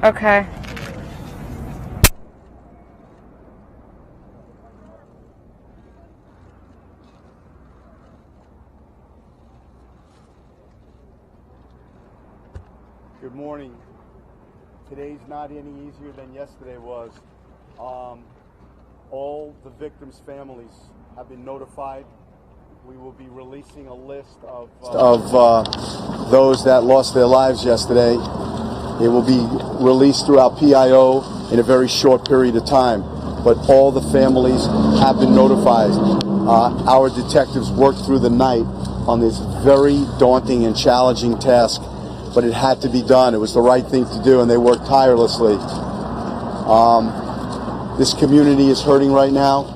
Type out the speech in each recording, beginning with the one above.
Okay. Good morning. Today's not any easier than yesterday was. All the victims' families have been notified. We will be releasing a list of those that lost their lives yesterday. It will be released throughout PIO in a very short period of time. But all the families have been notified. Our detectives worked through the night on this very daunting and challenging task, but it had to be done. It was the right thing to do, and they worked tirelessly. This community is hurting right now.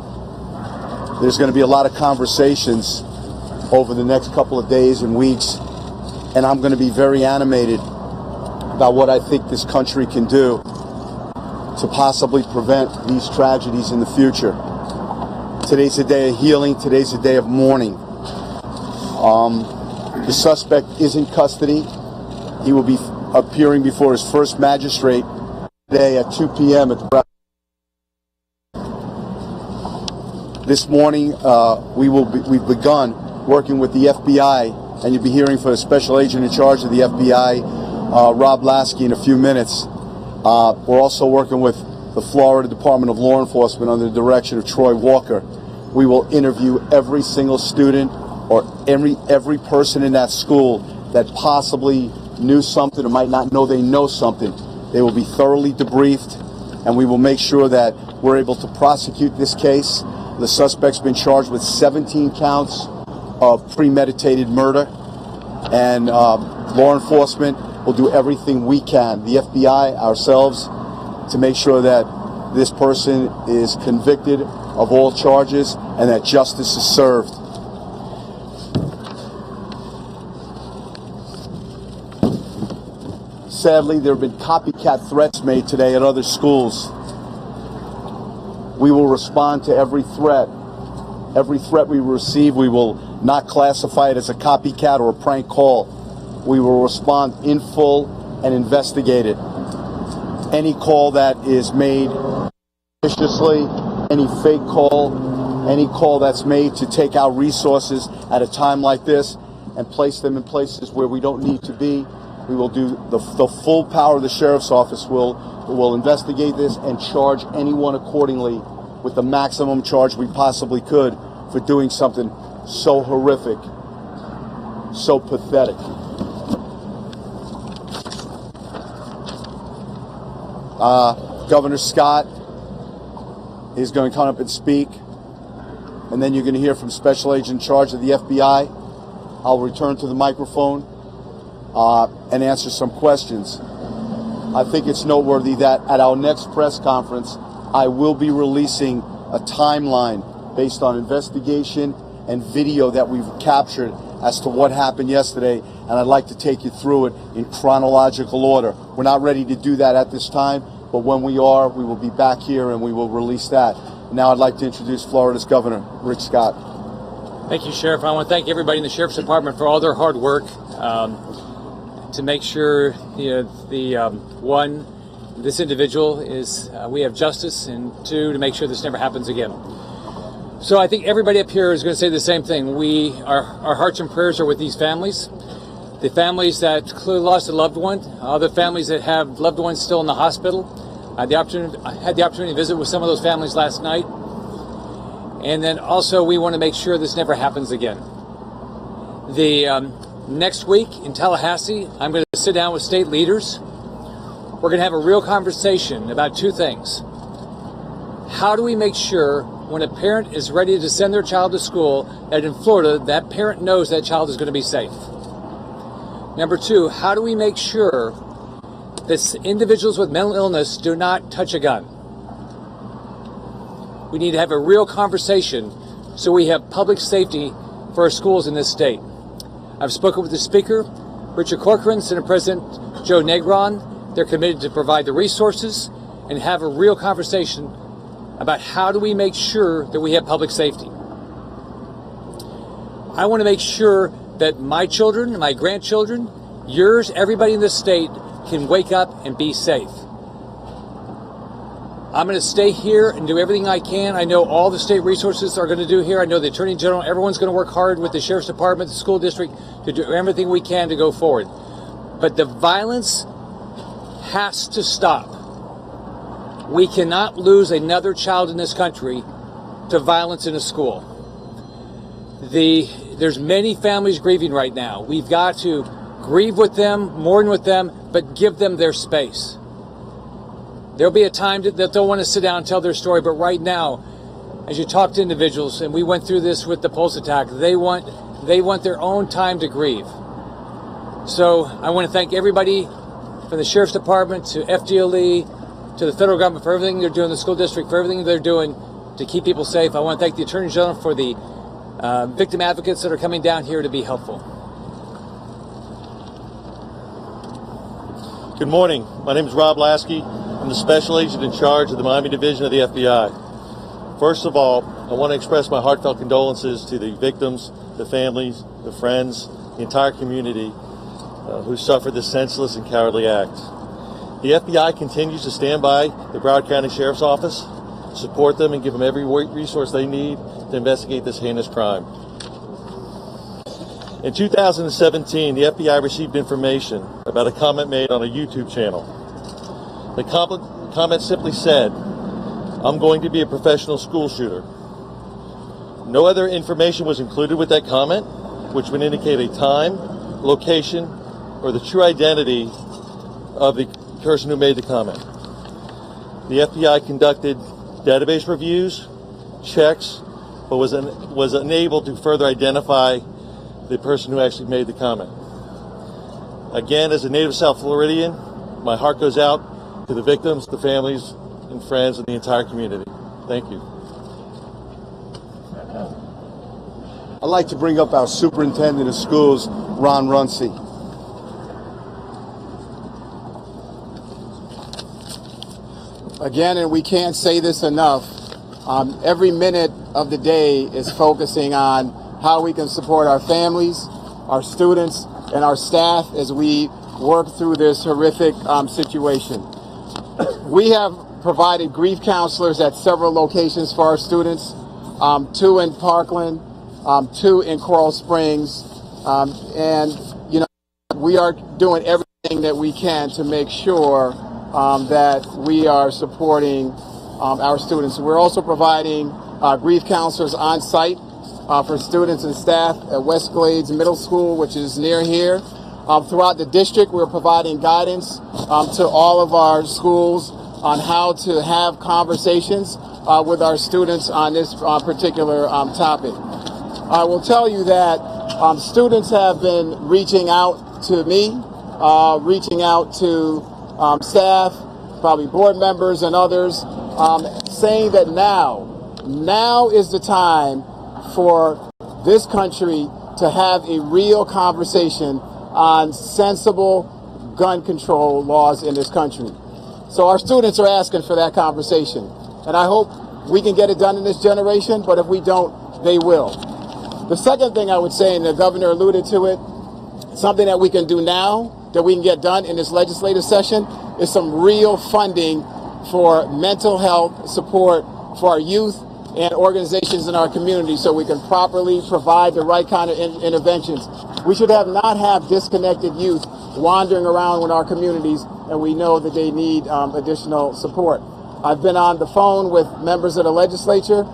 There's going to be a lot of conversations over the next couple of days and weeks, and I'm going to be very animated about what I think this country can do to possibly prevent these tragedies in the future. Today's a day of healing. Today's a day of mourning. The suspect is in custody. He will be appearing before his first magistrate today at 2 p.m. at Broward. This morning, we've begun working with the FBI, and you'll be hearing from the special agent in charge of the FBI, Rob Lasky, in a few minutes. We're also working with the Florida Department of Law Enforcement under the direction of Troy Walker. We will interview every single student or every person in that school that possibly knew something or might not know they know something. They will be thoroughly debriefed, and we will make sure that we're able to prosecute this case. The suspect's been charged with 17 counts of premeditated murder, and law enforcement will do everything we can, the FBI, ourselves, to make sure that this person is convicted of all charges and that justice is served. Sadly, there have been copycat threats made today at other schools. We will respond to every threat. Every threat we receive, we will not classify it as a copycat or a prank call. We will respond in full and investigate it. Any call that is made maliciously, any fake call, any call that's made to take our resources at a time like this and place them in places where we don't need to be, we will do the full power of the sheriff's office will investigate this and charge anyone accordingly with the maximum charge we possibly could for doing something so horrific, so pathetic. Governor Scott is going to come up and speak, and then you're going to hear from Special Agent in charge of the FBI. I'll return to the microphone and answer some questions. I think it's noteworthy that at our next press conference, I will be releasing a timeline based on investigation and video that we've captured as to what happened yesterday, and I'd like to take you through it in chronological order. We're not ready to do that at this time, but when we are, we will be back here and we will release that. Now I'd like to introduce Florida's Governor, Rick Scott. Thank you, Sheriff. I want to thank everybody in the Sheriff's Department for all their hard work to make sure this individual is, we have justice, and two, to make sure this never happens again. So I think everybody up here is going to say the same thing. Our hearts and prayers are with these families. The families that clearly lost a loved one, other families that have loved ones still in the hospital. I had the opportunity to visit with some of those families last night. And then also we want to make sure this never happens again. Next week in Tallahassee, I'm going to sit down with state leaders. We're going to have a real conversation about two things. How do we make sure when a parent is ready to send their child to school that in Florida, that parent knows that child is going to be safe? Number two, how do we make sure that individuals with mental illness do not touch a gun? We need to have a real conversation so we have public safety for our schools in this state. I've spoken with the Speaker, Richard Corcoran, Senate President Joe Negron. They're committed to provide the resources and have a real conversation about how do we make sure that we have public safety. I want to make sure that my children, my grandchildren, yours, everybody in this state can wake up and be safe. I'm going to stay here and do everything I can. I know all the state resources are going to do here. I know the Attorney General, everyone's going to work hard with the Sheriff's Department, the school district, to do everything we can to go forward. But the violence has to stop. We cannot lose another child in this country to violence in a school. There's many families grieving right now. We've got to grieve with them, mourn with them, but give them their space. There'll be a time that they'll want to sit down and tell their story, but right now, as you talk to individuals, and we went through this with the Pulse attack, they want their own time to grieve. So I want to thank everybody from the Sheriff's Department to FDLE to the federal government for everything they're doing, the school district for everything they're doing to keep people safe. I want to thank the Attorney General for the victim advocates that are coming down here to be helpful. Good morning. My name is Rob Lasky. I'm the special agent in charge of the Miami Division of the FBI. First of all, I want to express my heartfelt condolences to the victims, the families, the friends, the entire community who suffered this senseless and cowardly act. The FBI continues to stand by the Broward County Sheriff's Office, support them, and give them every resource they need to investigate this heinous crime. In 2017, the FBI received information about a comment made on a YouTube channel. The comment simply said, "I'm going to be a professional school shooter." No other information was included with that comment, which would indicate a time, location, or the true identity of the person who made the comment. The FBI conducted database reviews, checks, but was unable to further identify the person who actually made the comment. Again, as a native South Floridian, my heart goes out to the victims, the families, and friends, and the entire community. Thank you. I'd like to bring up our superintendent of schools, Ron Runcie. Again, and we can't say this enough, every minute of the day is focusing on how we can support our families, our students, and our staff as we work through this horrific situation. We have provided grief counselors at several locations for our students, 2 in Parkland, 2 in Coral Springs, and we are doing everything that we can to make sure that we are supporting our students. We're also providing grief counselors on site for students and staff at West Glades Middle School, which is near here. Throughout the district, we're providing guidance to all of our schools on how to have conversations with our students on this particular topic. I will tell you that students have been reaching out to me, reaching out to staff, probably board members and others, saying that now is the time for this country to have a real conversation on sensible gun control laws in this country. So our students are asking for that conversation. And I hope we can get it done in this generation, but if we don't, they will. The second thing I would say, and the governor alluded to it, something that we can do now, that we can get done in this legislative session, is some real funding for mental health support for our youth and organizations in our community so we can properly provide the right kind of interventions. We should not have disconnected youth wandering around in our communities, and we know that they need additional support. I've been on the phone with members of the legislature.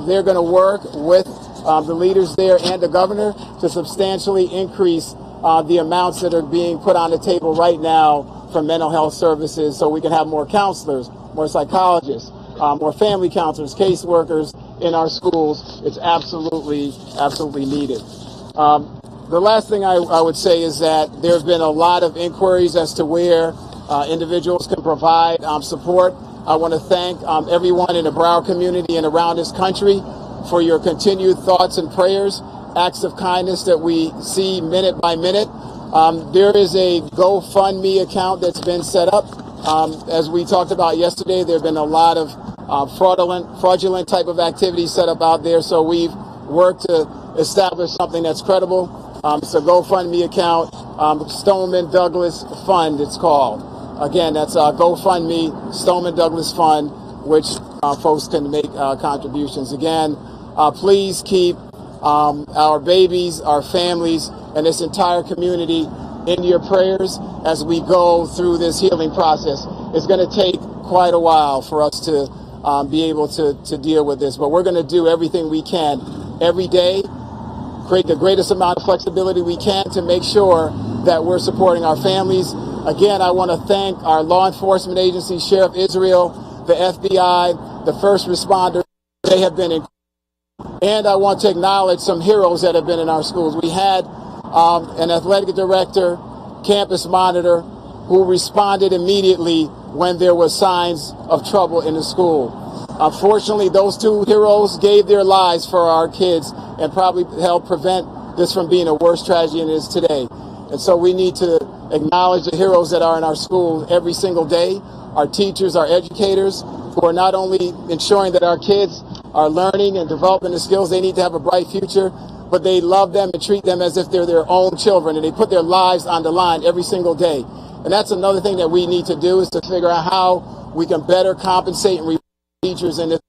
They're going to work with the leaders there and the governor to substantially increase the amounts that are being put on the table right now for mental health services so we can have more counselors, more psychologists, more family counselors, caseworkers in our schools. It's absolutely needed. The last thing I would say is that there have been a lot of inquiries as to where individuals can provide support. I want to thank everyone in the Broward community and around this country for your continued thoughts and prayers, acts of kindness that we see minute by minute. There is a GoFundMe account that's been set up. As we talked about yesterday, there have been a lot of fraudulent type of activities set up out there, so we've worked to establish something that's credible. It's a GoFundMe account, Stoneman Douglas Fund it's called. Again, that's GoFundMe, Stoneman Douglas Fund. which folks can make contributions. Again, please keep our babies, our families, and this entire community in your prayers as we go through this healing process. It's going to take quite a while for us to be able to deal with this, but we're going to do everything we can every day, create the greatest amount of flexibility we can to make sure that we're supporting our families. Again, I want to thank our law enforcement agencies, Sheriff Israel, the FBI, the first responders. They have been incredible. And I want to acknowledge some heroes that have been in our schools. We had an athletic director, campus monitor, who responded immediately when there were signs of trouble in the school. Unfortunately, those two heroes gave their lives for our kids and probably helped prevent this from being a worse tragedy than it is today. And so we need to acknowledge the heroes that are in our schools every single day, our teachers, our educators, who are not only ensuring that our kids are learning and developing the skills they need to have a bright future, but they love them and treat them as if they're their own children, and they put their lives on the line every single day. And that's another thing that we need to do, is to figure out how we can better compensate and reward teachers in this,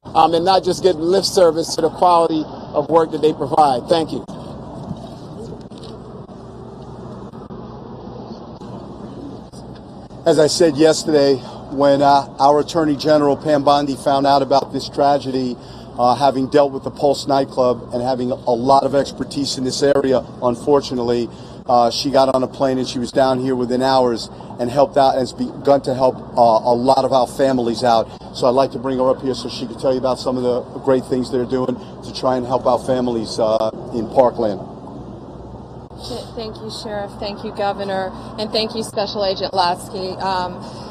and not just give lip service to the quality of work that they provide. Thank you. As I said yesterday, when our Attorney General, Pam Bondi, found out about this tragedy, having dealt with the Pulse nightclub and having a lot of expertise in this area, unfortunately, she got on a plane and she was down here within hours and helped out and has begun to help a lot of our families out. So I'd like to bring her up here so she can tell you about some of the great things they're doing to try and help our families in Parkland. Thank you, Sheriff. Thank you, Governor. And thank you, Special Agent Lasky.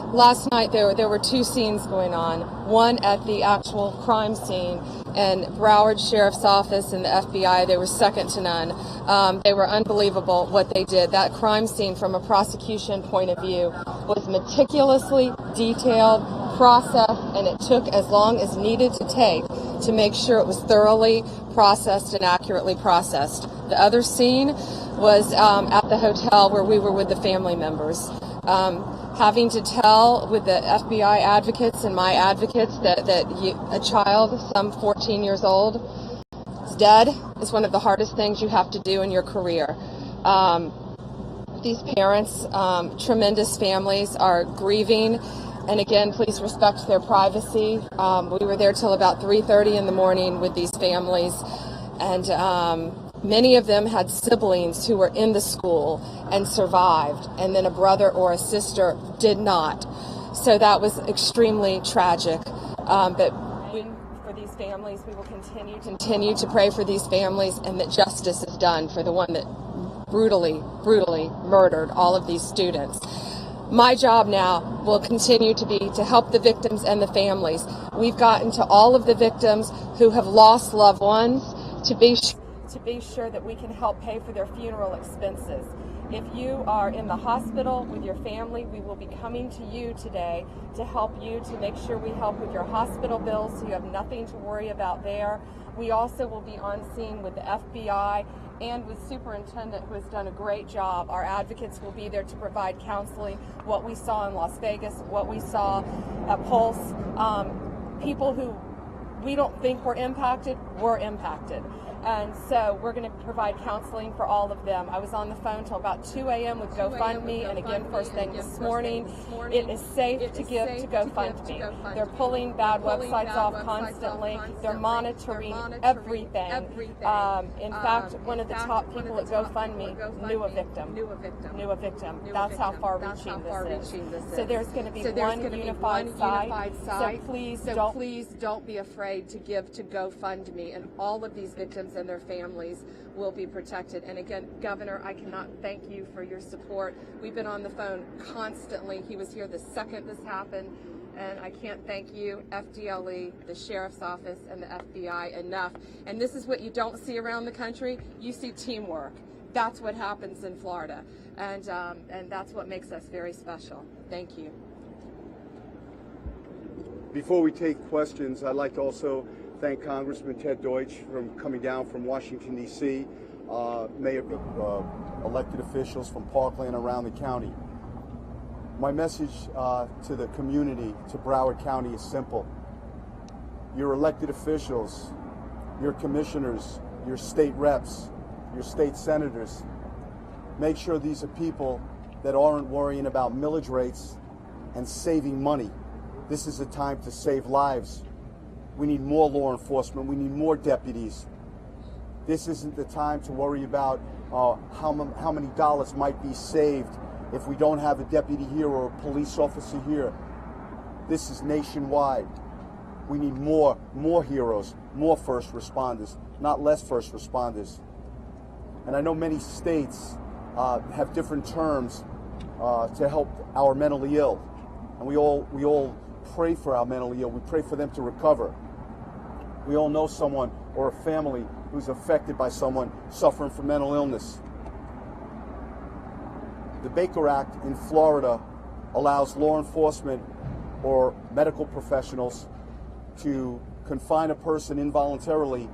Last night there were two scenes going on. One at the actual crime scene, and Broward Sheriff's Office and the FBI, they were second to none. They were unbelievable what they did. That crime scene, from a prosecution point of view, was meticulously detailed, processed, and it took as long as needed to take to make sure it was thoroughly processed and accurately processed. The other scene was at the hotel where we were with the family members. Having to tell with the FBI advocates and my advocates that a child, some 14 years old, is dead is one of the hardest things you have to do in your career. These parents, tremendous families, are grieving, and again, please respect their privacy. We were there till about 3:30 in the morning with these families, and many of them had siblings who were in the school and survived, and then a brother or a sister did not. So that was extremely tragic. But for these families, we will continue to pray for these families, and that justice is done for the one that brutally murdered all of these students. My job now will continue to be to help the victims and the families. We've gotten to all of the victims who have lost loved ones to be sure that we can help pay for their funeral expenses. If you are in the hospital with your family, we will be coming to you today to help you, to make sure we help with your hospital bills so you have nothing to worry about there. We also will be on scene with the FBI and with Superintendent, who has done a great job. Our advocates will be there to provide counseling. What we saw in Las Vegas, what we saw at Pulse, people who we don't think were impacted. And so we're going to provide counseling for all of them. I was on the phone till about 2 a.m. with GoFundMe, and again, first thing this morning, it is safe to give to GoFundMe. They're pulling bad websites off constantly. They're monitoring everything. In fact, one of the top people at GoFundMe knew a victim. That's how far-reaching this is. So there's going to be one unified site. So please don't be afraid to give to GoFundMe, and all of these victims and their families will be protected. And again, Governor, I cannot thank you for your support. We've been on the phone constantly. He was here the second this happened, and I can't thank you, FDLE, the Sheriff's Office, and the FBI enough. And this is what you don't see around the country. You see teamwork. That's what happens in Florida, and that's what makes us very special. Thank you. Before we take questions, I'd like to also thank Congressman Ted Deutsch for coming down from Washington, D.C., mayor, elected officials from Parkland around the county. My message to the community, to Broward County, is simple. Your elected officials, your commissioners, your state reps, your state senators, make sure these are people that aren't worrying about millage rates and saving money. This is a time to save lives. We need more law enforcement. We need more deputies. This isn't the time to worry about how many dollars might be saved if we don't have a deputy here or a police officer here. This is nationwide. We need more heroes, more first responders, not less first responders. And I know many states have different terms to help our mentally ill. And we all pray for our mentally ill. We pray for them to recover. We all know someone or a family who's affected by someone suffering from mental illness. The Baker Act in Florida allows law enforcement or medical professionals to confine a person involuntarily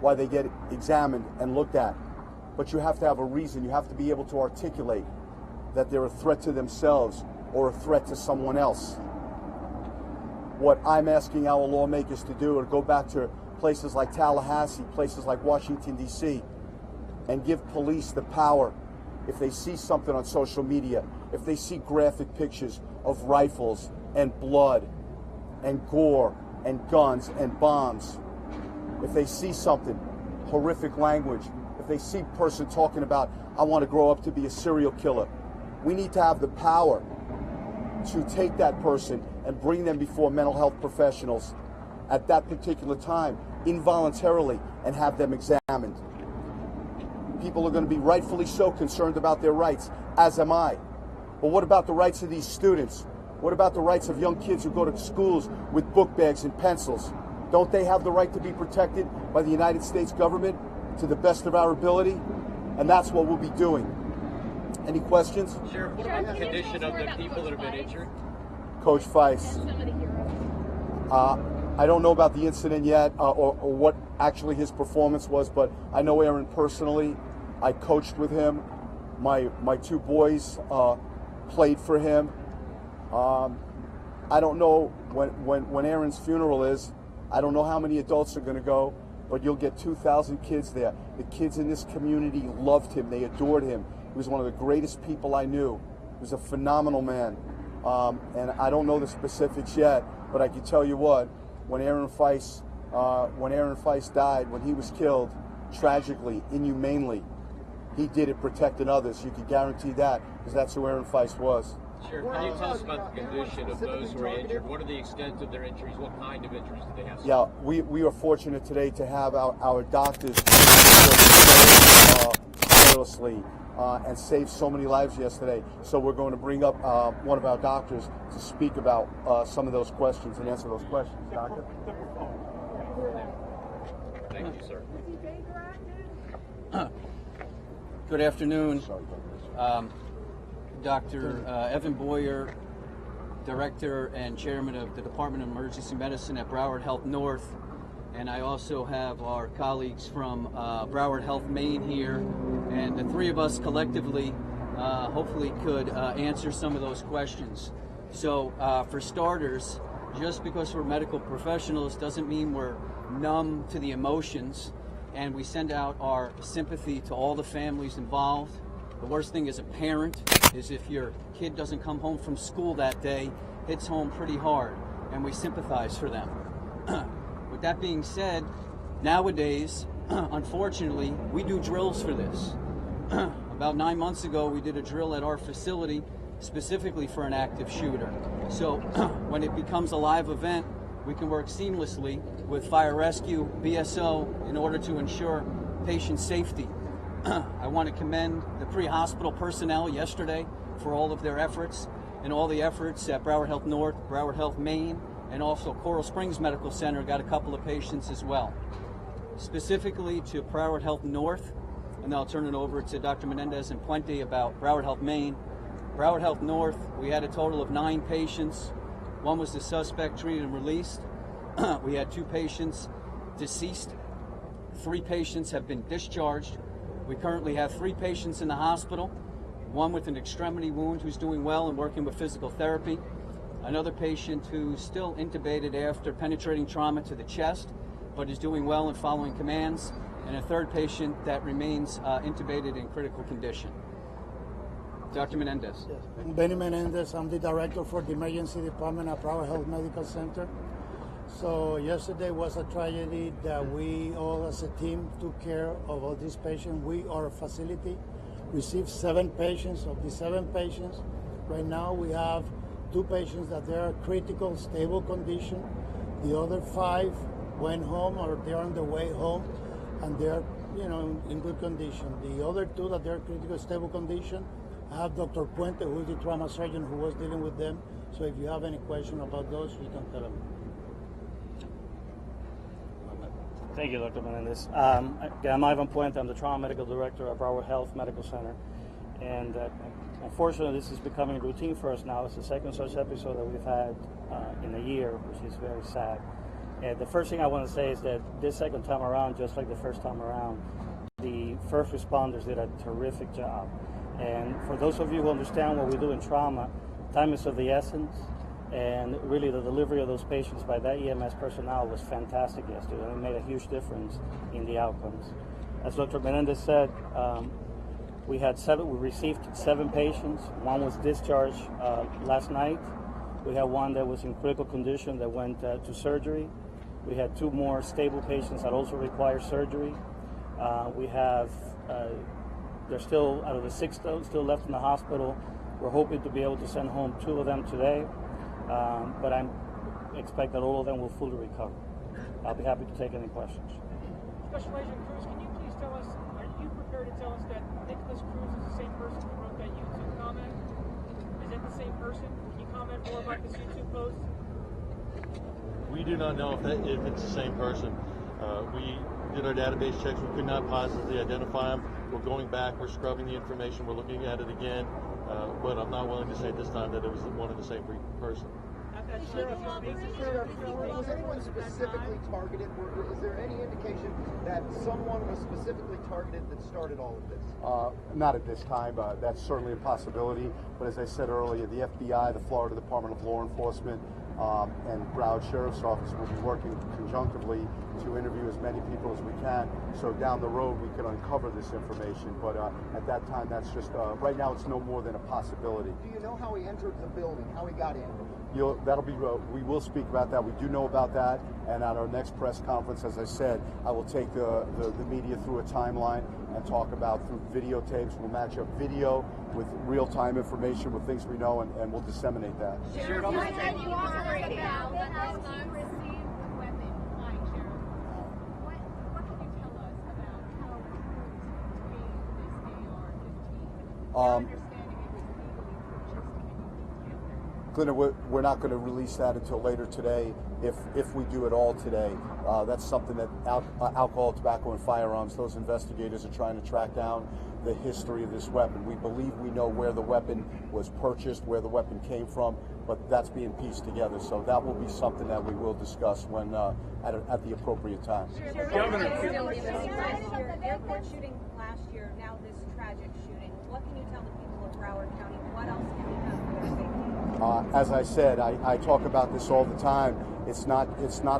while they get examined and looked at. But you have to have a reason. You have to be able to articulate that they're a threat to themselves or a threat to someone else. What I'm asking our lawmakers to do is go back to places like Tallahassee, places like Washington, D.C., and give police the power. If they see something on social media, if they see graphic pictures of rifles and blood and gore and guns and bombs, if they see something, horrific language, if they see a person talking about, I want to grow up to be a serial killer, we need to have the power to take that person and bring them before mental health professionals at that particular time, involuntarily, and have them examined. People are going to be rightfully so concerned about their rights, as am I. But what about the rights of these students? What about the rights of young kids who go to schools with book bags and pencils? Don't they have the right to be protected by the United States government to the best of our ability? And that's what we'll be doing. Any questions? Sheriff, what about the condition of the people that have been injured? Coach Feist. I don't know about the incident yet or what actually his performance was, but I know Aaron personally. I coached with him. My two boys played for him. I don't know when Aaron's funeral is. I don't know how many adults are going to go, but you'll get 2,000 kids there. The kids in this community loved him. They adored him. He was one of the greatest people I knew. He was a phenomenal man. And I don't know the specifics yet, but I can tell you what, when Aaron Feist died, when he was killed, tragically, inhumanely, he did it protecting others. You can guarantee that, because that's who Aaron Feist was. Sheriff, can you tell us about the condition of those who are injured? What are the extent of their injuries? What kind of injuries do they have? Yeah, we are fortunate today to have our doctors tirelessly and save so many lives yesterday. So we're going to bring up one of our doctors to speak about some of those questions and answer those questions. Doctor? Thank you, sir. Good afternoon. Dr. Evan Boyer, Director and Chairman of the Department of Emergency Medicine at Broward Health North. And I also have our colleagues from Broward Health Maine here. And the three of us collectively hopefully could answer some of those questions. So for starters, just because we're medical professionals doesn't mean we're numb to the emotions. And we send out our sympathy to all the families involved. The worst thing as a parent is if your kid doesn't come home from school that day, hits home pretty hard, and we sympathize for them. With that being said, nowadays, unfortunately, we do drills for this. About 9 months ago, we did a drill at our facility specifically for an active shooter. So when it becomes a live event, we can work seamlessly with fire rescue, BSO, in order to ensure patient safety. I want to commend the pre-hospital personnel yesterday for all of their efforts and all the efforts at Broward Health North, Broward Health Maine, and also Coral Springs Medical Center got a couple of patients as well. Specifically to Broward Health North, and I'll turn it over to Dr. Menendez and Puente about Broward Health Maine. Broward Health North, we had a total of 9 patients. One was the suspect treated and released. We had 2 patients deceased. 3 patients have been discharged. We currently have 3 patients in the hospital. one with an extremity wound who's doing well and working with physical therapy, another patient who's still intubated after penetrating trauma to the chest, but is doing well and following commands, and a third patient that remains intubated in critical condition. Dr. Menendez. Yes. Benny Menendez, I'm the director for the emergency department at Broward Health Medical Center. So yesterday was a tragedy that we all as a team took care of all these patients. We, our facility, received 7 patients. Of the 7 patients, right now we have 2 patients that they are critical, stable condition. The other 5 went home or they're on the way home and they're, in good condition. The other 2 that they're critical, stable condition, I have Dr. Puente, who is the trauma surgeon who was dealing with them. So if you have any question about those, you can tell them. Thank you, Dr. Menendez. I'm Ivan Puente. I'm the Trauma Medical Director at Broward Health Medical Center. And unfortunately, this is becoming routine for us now. It's the second such episode that we've had in a year, which is very sad. And the first thing I want to say is that this second time around, just like the first time around, the first responders did a terrific job. And for those of you who understand what we do in trauma, time is of the essence. And really the delivery of those patients by that EMS personnel was fantastic yesterday. And it made a huge difference in the outcomes. As Dr. Menendez said, we received 7 patients. 1 was discharged last night. We had 1 that was in critical condition that went to surgery. We had 2 more stable patients that also require surgery. We have, there's still, out of the 6 still left in the hospital, we're hoping to be able to send home 2 of them today. But I expect that all of them will fully recover. I'll be happy to take any questions. Special Agent Cruz, can you please tell us, are you prepared to tell us that Nicholas Cruz is the same person who wrote that YouTube comment? Is it the same person? Can you comment more about this YouTube post? We do not know if it's the same person. We did our database checks. We could not positively identify him. We're going back. We're scrubbing the information. We're looking at it again. But I'm not willing to say at this time that it was one and the same person. Was anyone specifically targeted? Is there any indication that someone was specifically targeted that started all of this? Not at this time. That's certainly a possibility. But as I said earlier, the FBI, the Florida Department of Law Enforcement, and Broward Sheriff's Office will be working conjunctively to interview as many people as we can. So down the road, we can uncover this information. But at that time, that's just, right now, it's no more than a possibility. Do you know how he entered the building, how he got in? That'll be, we will speak about that. We do know about that. And at our next press conference, as I said, I will take the media through a timeline and talk about through videotapes. We'll match up video with real-time information with things we know, and we'll disseminate that. Sheriff, you said you operated about how you received the weapon, flying sheriff. What can you tell us about how it proved to be this AR-15? Understanding it was legally purchased, can you get there? Glenna, we're not going to release that until later today, if we do it all today. That's something that alcohol, tobacco, and firearms, those investigators are trying to track down the history of this weapon. We believe we know where the weapon was purchased, where the weapon came from, but that's being pieced together. So that will be something that we will discuss when at the appropriate time. Governor, airport shooting last year, now this tragic shooting. What can you tell the people of Broward County? What else can we have for their safety? As I said, I talk about this all the time. It's not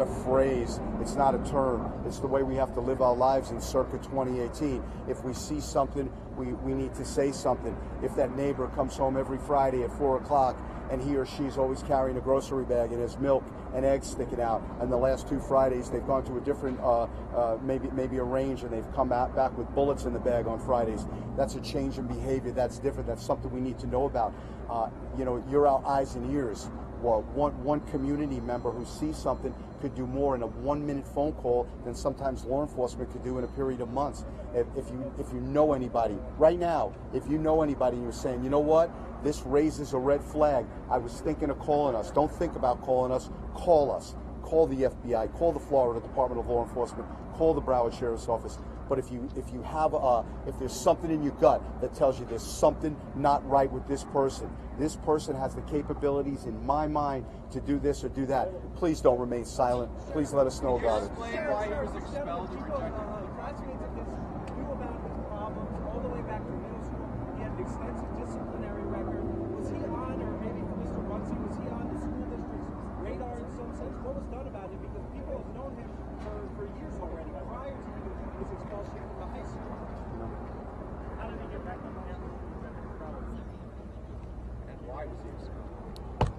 a phrase, it's not a term, it's the way we have to live our lives in circa 2018. If we see something, we need to say something. If that neighbor comes home every Friday at 4 o'clock and he or she's always carrying a grocery bag and has milk and eggs sticking out, and the last 2 Fridays they've gone to a different, maybe a range, and they've come back with bullets in the bag on Fridays, that's a change in behavior, that's different, that's something we need to know about. You're our eyes and ears. Well, one community member who sees something could do more in a 1-minute phone call than sometimes law enforcement could do in a period of months. If you know anybody, right now, if you know anybody and you're saying, you know what, this raises a red flag, I was thinking of calling us. Don't think about calling us, call us. Call the FBI, call the Florida Department of Law Enforcement, call the Broward Sheriff's Office. But if there's something in your gut that tells you there's something not right with this person has the capabilities in my mind to do this or do that, please don't remain silent. Please let us know about it. Classmates of his knew about his problems all the way back to middle school. He had extensive concerned about him because people have known him for years already, prior to his expulsion from the high school. How did he get back on campus? And why was he expelled?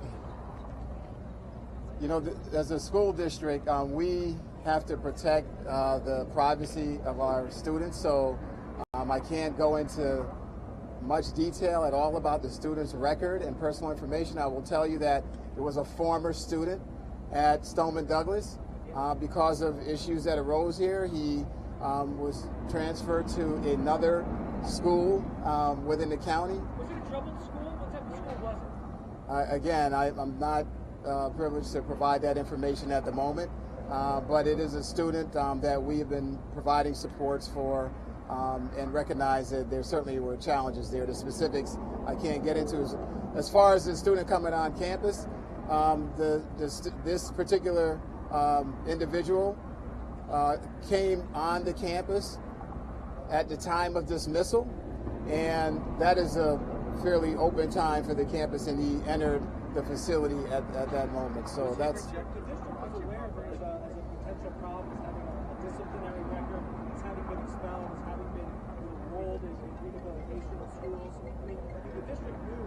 You know, as a school district, we have to protect the privacy of our students. So I can't go into much detail at all about the student's record and personal information. I will tell you that it was a former student at Stoneman Douglas. Because of issues that arose here, he was transferred to another school within the county. Was it a troubled school? What type of school was it? Again, I'm not privileged to provide that information at the moment, but it is a student that we have been providing supports for and recognize that there certainly were challenges there. The specifics I can't get into. As far as the student coming on campus, this particular individual came on the campus at the time of dismissal, and that is a fairly open time for the campus, and he entered the facility at that moment. So that's. The district was aware of it as a potential problem, as having a disciplinary record, as having been expelled, as having been enrolled in rehabilitation of schools. I mean, the district knew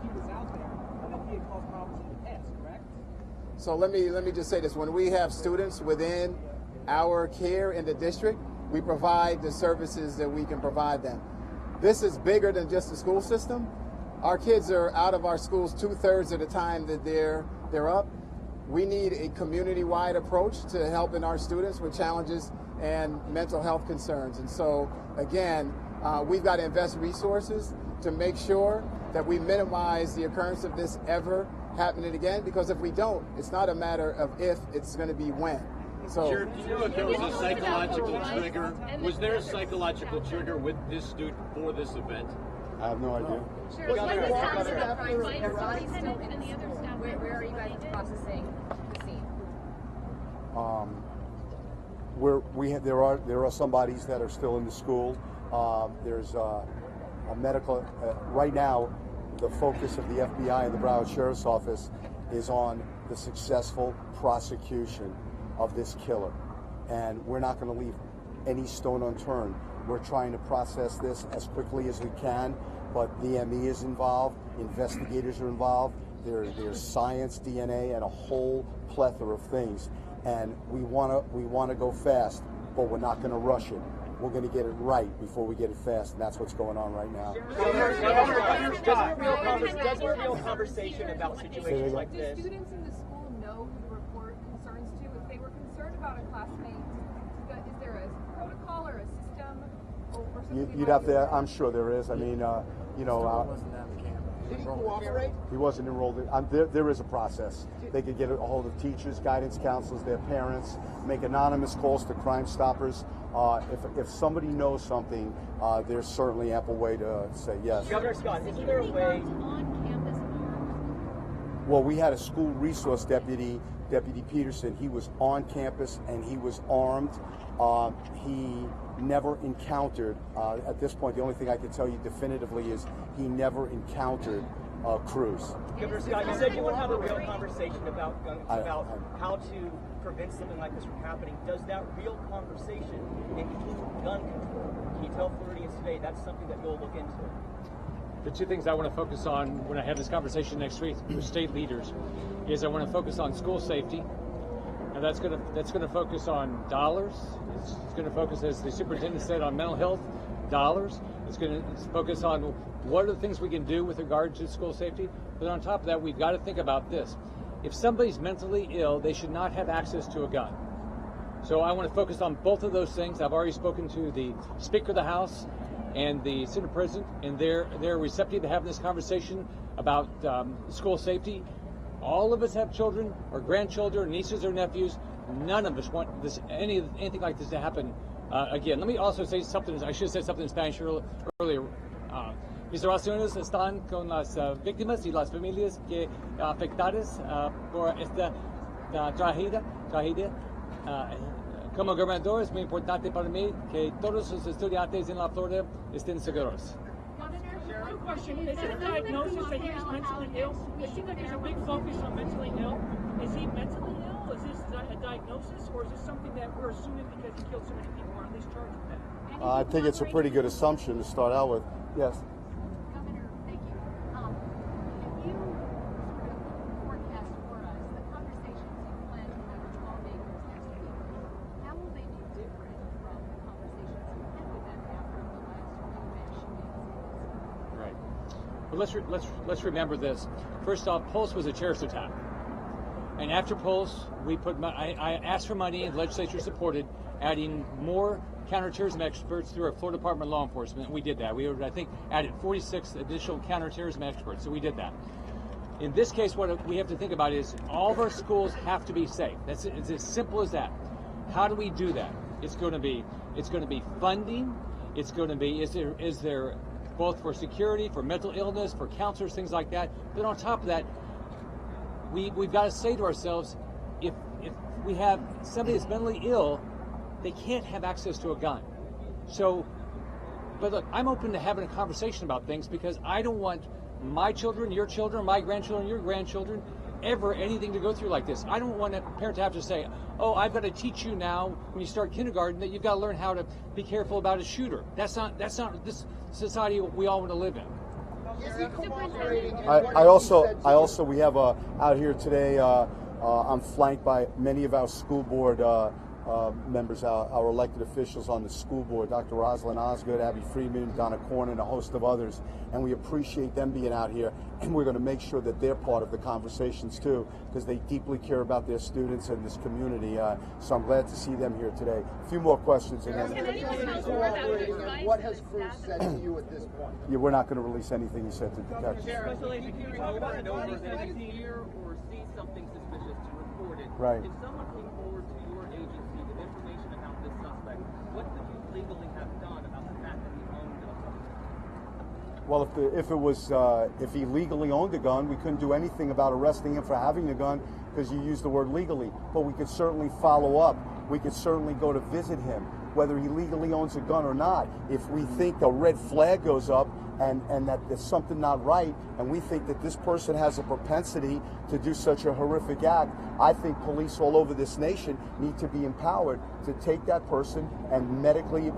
he was out there and that he had caused problems in the past, correct? So let me just say this: when we have students within our care in the district, we provide the services that we can provide them. This is bigger than just the school system. Our kids are out of our schools 2/3 of the time that they're up. We need a community-wide approach to helping our students with challenges and mental health concerns. And so, again, we've got to invest resources to make sure that we minimize the occurrence of this ever happening again, because if we don't, it's not a matter of if, it's going to be when. So, Sure, do you know if there was a psychological trigger? Was there a psychological trigger with this student for this event? I have no idea. Sure. Where are you guys processing the scene? There are some bodies that are still in the school. There's a medical. Right now, the focus of the FBI and the Broward Sheriff's Office is on the successful prosecution of this killer, and we're not going to leave any stone unturned. We're trying to process this as quickly as we can, but the ME is involved, investigators are involved, there's science, DNA, and a whole plethora of things. And we want to go fast, but we're not going to rush it. We're going to get it right before we get it fast, and that's what's going on right now. Does a real conversation about situations like this? Do students in the school know who to report concerns to? If they were concerned about a classmate, is there a protocol or a system or something? You'd have to. I'm sure there is. I mean, Did he cooperate? He wasn't enrolled in. There is a process. They could get a hold of teachers, guidance counselors, their parents, make anonymous calls to Crime Stoppers. If somebody knows something, there's certainly ample way to say yes. Governor Scott, is there a way? Well, we had a school resource deputy, Deputy Peterson. He was on campus and he was armed. He never encountered, at this point, the only thing I can tell you definitively is he never encountered Cruz. Governor Scott, you said you would have a real conversation about how to prevent something like this from happening. Does that real conversation include gun control? Can you tell Floridians today that's something that you'll look into? The two things I want to focus on when I have this conversation next week with state leaders is I want to focus on school safety, and that's going to focus on dollars. It's going to focus, as the superintendent said, on mental health dollars. It's going to focus on what are the things we can do with regard to school safety. But on top of that, we've got to think about this: if somebody's mentally ill, they should not have access to a gun. So I want to focus on both of those things. I've already spoken to the Speaker of the House and the Senate President, and they're receptive to having this conversation about school safety. All of us have children or grandchildren, nieces or nephews. None of us want anything like this to happen again. Let me also say something. I should have said something in Spanish earlier. Mis oraciones están con las víctimas y las familias que afectadas por esta tragedia. Como gobernador es muy importante para mí que todos los estudiantes en la Florida estén seguros. One question: is it a diagnosis that he was mentally ill? It seems like there's a big focus on mentally ill. Is he mentally ill? Is this diagnosis, or is this something that we're assuming because he killed so many people, we're at least charged with that? I think it's a pretty good assumption to start out with. Yes. Governor, thank you. If you sort of forecast for us the conversations you plan to have with lawmakers next week, how will they be different from the conversations you had with them after the last two mass shootings? Right. Well, let's remember this. First off, Pulse was a terrorist attack, and after Pulse, I asked for money, and the legislature supported adding more counterterrorism experts through our Florida Department of Law Enforcement, and we did that. We, I think, added 46 additional counterterrorism experts, so we did that. In this case, what we have to think about is all of our schools have to be safe. It's as simple as that. How do we do that? It's going to be funding. It's going to be is there both for security, for mental illness, for counselors, things like that. But on top of that, we've got to say to ourselves, if we have somebody that's mentally ill, they can't have access to a gun. So, but look, I'm open to having a conversation about things because I don't want my children, your children, my grandchildren, your grandchildren, ever anything to go through like this. I don't want a parent to have to say, oh, I've got to teach you now when you start kindergarten that you've got to learn how to be careful about a shooter. That's not this society we all want to live in. I also we have out here today. I'm flanked by many of our school board members, our elected officials on the school board, Dr. Rosalind Osgood, Abby Freeman, Donna Corn, and a host of others. And we appreciate them being out here, and we're going to make sure that they're part of the conversations too, because they deeply care about their students and this community. So I'm glad to see them here today. A few more questions. And then what has Cruz said to you at this point? Yeah, we're not going to release anything he said to detectives. Special agent hearing over and over that if you hear or see something suspicious to report it. Right. If someone came forward to your agency with information about this suspect, what could you legally have done about the fact that he owned a gun? Well, if he legally owned a gun, we couldn't do anything about arresting him for having a gun because you used the word legally. But we could certainly follow up. We could certainly go to visit him, whether he legally owns a gun or not. If we think a red flag goes up and that there's something not right, and we think that this person has a propensity to do such a horrific act, I think police all over this nation need to be empowered to take that person and medically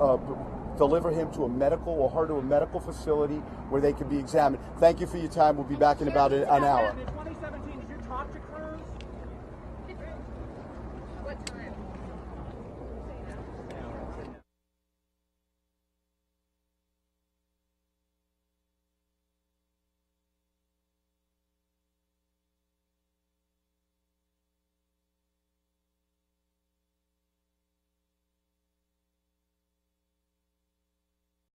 deliver him to a medical or her to a medical facility where they can be examined. Thank you for your time. We'll be back in about an hour. In 2017, did you talk to Cruz? What time?